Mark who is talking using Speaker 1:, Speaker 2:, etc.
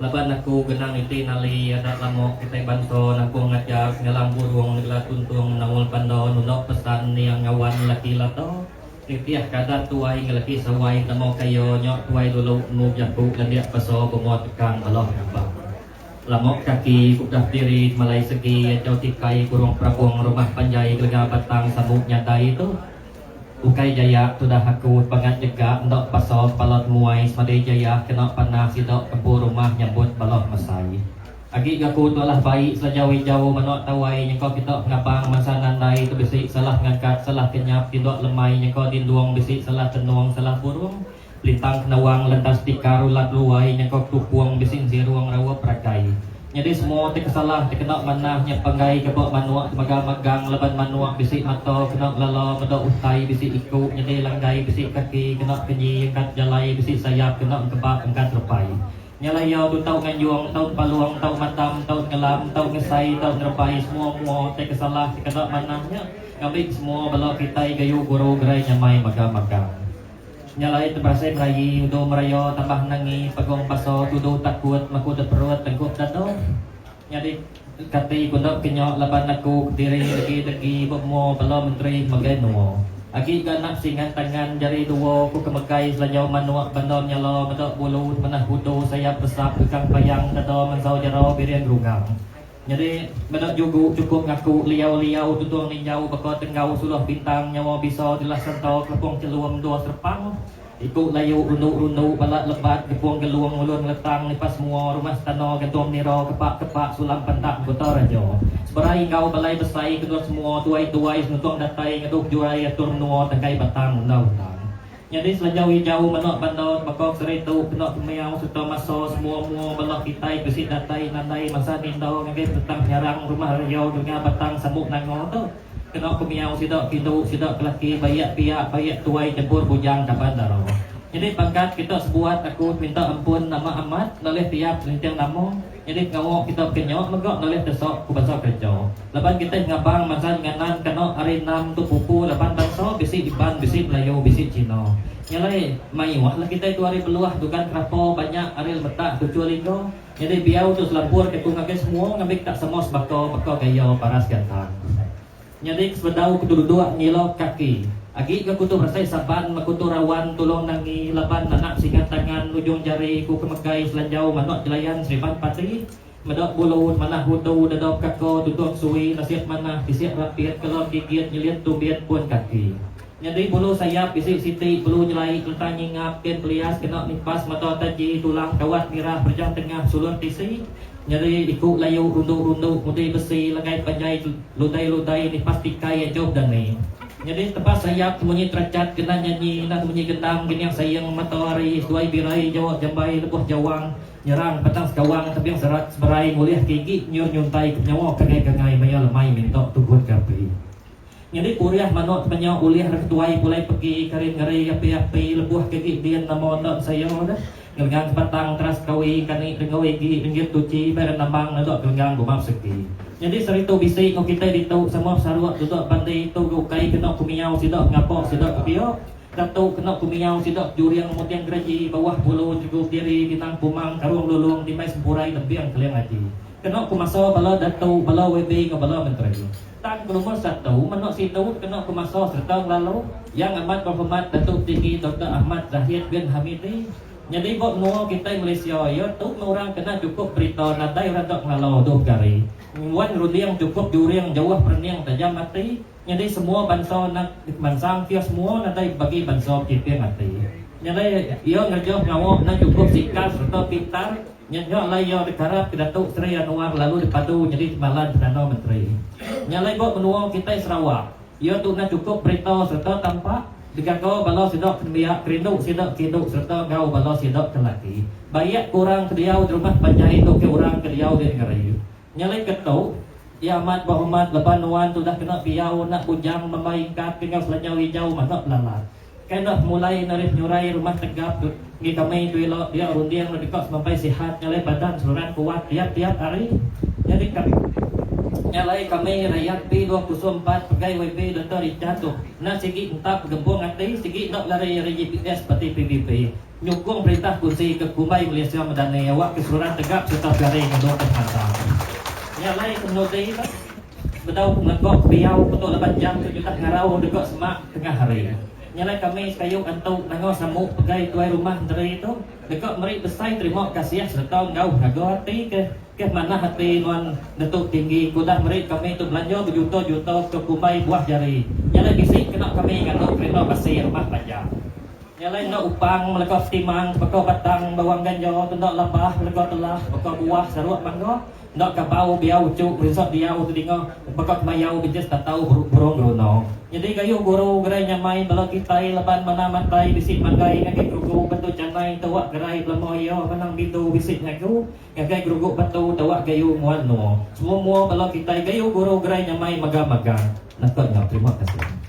Speaker 1: Laban aku genang iti nali ada lamok kita banto aku ngajak ngalang burung nagla tuntung nangul pando nunok pesan yang ngawan laki lato titiah kada tuai ngalaki sawai tamo kayo nyok tuai dulu nu jaku landia paso bumot kang aloh ngabang lamok kaki kudah diri malai segi jauh tikai kurung prabung rumah panjai gelega batang sabuk nyadai itu Ukai jaya sudah aku pangat juga untuk pasal balot muai semadi jaya kena panah sidok kebur rumah nyambut balot masai. Agi aku tulah baik sejauh jauh menok tawai nyengko kita ngabang masa nandai tu besi salah ngangkat salah kenyap tidak lemai nyengko dinduang besi salah tenuang salah burung lintang kenawang lentas dikarulat luai nyengko tupuang besi siruang rawa pragai. Jadi semua terkesalah terkena manahnya panggai kebok manuak magang leban manuak bisi mato kena lalo medok utai bisi ikut jadi langgai bisi kaki kena kenyi kat jalai bisi sayap kena kebak angkat repai nyalai yau tu tau nganjuang tau paluang tau matam tau ngelam tau ngesai tau ngerepai semua terkesalah terkena manahnya ngambil semua balok kita gayu guru gerai nyamai magang nyalai terpaksa merayi udah merayo tambah nangi pagong paso tuduh takut makudut perut tengkuk dato jadi kati kundok kenyok laban aku diri degi bokmo belum menteri mageno aki ganak singan tangan jari duo ku kemegai selanjau manuak bandom nyalo medok bulu menah hudo sayap besar bekang payang dato mansau jaro birian rungang jadi benak juga cukup ngaku liau-liau tutuang ninjau bakal tenggau suluh bintang nyawa bisa dilasan tau kelepong celuam dua serpang ikut layu rundu-rundu balat lebat kepuang geluang ulun letang lipas semua rumah stano gantung niro kepak-kepak sulam pentak kotor aja seberai kau balai besai kedua semua tuai-tuai senutuang datai ngeduk jurai atur menua tengkai batang undang-undang jadi selajau jauh menok bandot bakok seritu kenok kemiau suto maso semua balok kitai besit datai nandai masa nindo ngagai petang nyarang rumah riau dengan batang samuk nango tu kenok kemiau sidok kindu sidok kelaki bayak piak bayak tuai campur bujang dapat daro jadi pangkat kita sebuat aku minta ampun nama amat noleh tiap lintang namo jadi ngawo kita kenyok megok noleh tesok ku basok kerja lepas kita ngabang masa nganan kenok hari 6 tu pupu lepas tanso bisi iban bisi Melayu bisi Cina nyalai mai wah lah kita itu hari peluah dukan kerapo banyak hari letak kecuali kau jadi biau tu selampur ke ngagai semua ngambil tak semos bako kayo paras gantang jadi sebedau kedua-dua ngilok kaki agi ke kutu rasai saban makutu rawan tulong nangi laban anak singat tangan ujung jari ku kemegai selanjau manok jelayan seriban patri medok bulu manah hudu dadok kako tutup suwi nasihat manah disiap rapiat kalau gigit nyeliat tubiat pun kaki jadi bulu sayap bisi siti bulu nyelai kelentang nyingap ken pelias kena nipas mata taji tulang kawat mirah berjang tengah sulur tisi jadi ikut layu rundu-rundu mudi besi lagai panjai ludai-ludai nipas tikai jauh dan ni jadi tempat sayap semuanya tercat kena nyanyi nak semuanya gendang gini yang sayang matahari suai birai jawab jambai lebuh jawang nyerang petang sekawang tapi yang serat seberai muliah gigi nyuntai nyawa kangai-kangai maya lemai mintok tugut kapi jadi kuriah manot banyak uliah reketuai pulai pergi karin ngari api-api lebuh gigi dian nama nak saya dah gelgang petang teras kawi kani dengawi gigi ringgit tuci bayar nambang nadok gelgang gumap segi jadi seritu bisik kau kita ditau semua saruak duduk pandai itu gukai kena kumiau sidok ngapok sidok kepio katu kena kumiau sidok juriang mutiang geraji bawah bulu cukup diri bintang pumang karung lulung dimai sempurai tembiang kalian haji kena kumaso bala datu bala WB ke bala menteri tan kelumur satu menok situ kena kumaso serta lalu yang amat berhormat Datuk Tinggi Dr. Ahmad Zahid bin Hamidi jadi buat semua kita Malaysia ya tu orang kena cukup berita nadai radok ngalo doh gari wan rudiang cukup juriang jauh perniang tajam mati jadi semua bangsa nak bansang kia semua nadai bagi bangsa kita mati jadi ia ngajoh ngawo nak cukup sikap serta pintar nyanyok lai yo dikarap Datuk Seri Anwar lalu dipadu jadi malan Perdana Menteri nyalai buat menua kita Sarawak ia tu nak cukup berita serta tampak jika kau balau sidok kendiak kerinduk sidok kiduk serta kau balau sidok kelaki bayak kurang kediau di rumah panjai itu ke orang kediau di negeri nyalai ketuk ya amat berhormat leban wan sudah kena piau nak bujang membaikkat tinggal selanjau hijau manok lalat kena mulai narif nyurai rumah tegap ngi kami tuilo dia rundiang lebih kos sampai sihat nyalai badan seluruh kuat tiap-tiap hari jadi kami Nyalai kami rakyat P24 pegawai B Dr. Jatuh. Nah sigi entah gembung hati, sigi nak lari GPS seperti PBB. Nyukung perintah kursi ke Kumai Malaysia Madani awak kesuruhan tegap serta garing untuk terhantar. Nyalai kemudian Betau ngegok biau betul 8 jam 7 juta ngarau dekat semak tengah hari. Nyalai kami sekayuk antuk nango samuk pegai tuai rumah dari itu dekat meri besai terima kasih serta ngau ngago hati ke mana hati nuan datuk tinggi kudah meri kami tu belanja berjuta-juta ke Kumai buah jari. Nyalai bisik kena kami ngatuk kereta pasir rumah pajak. Nyalai nak upang melekot timang bekau batang bawang ganjo tundok labah melekot telah bekau buah saruk mangga nak kapau biau cuk risot diau tu dingo bekot mayau bijes tak tahu burung grono. Jadi kayu guru gerai nyamai bala kitai leban mana matai bisik manggai ngagai grugu batu canai tawak gerai blemoyo menang bitu bisik ngaku ngagai grugu batu tawak kayu muan no. Semua bala kitai kayu guru gerai nyamai maga-maga. Nakotnya terima kasih.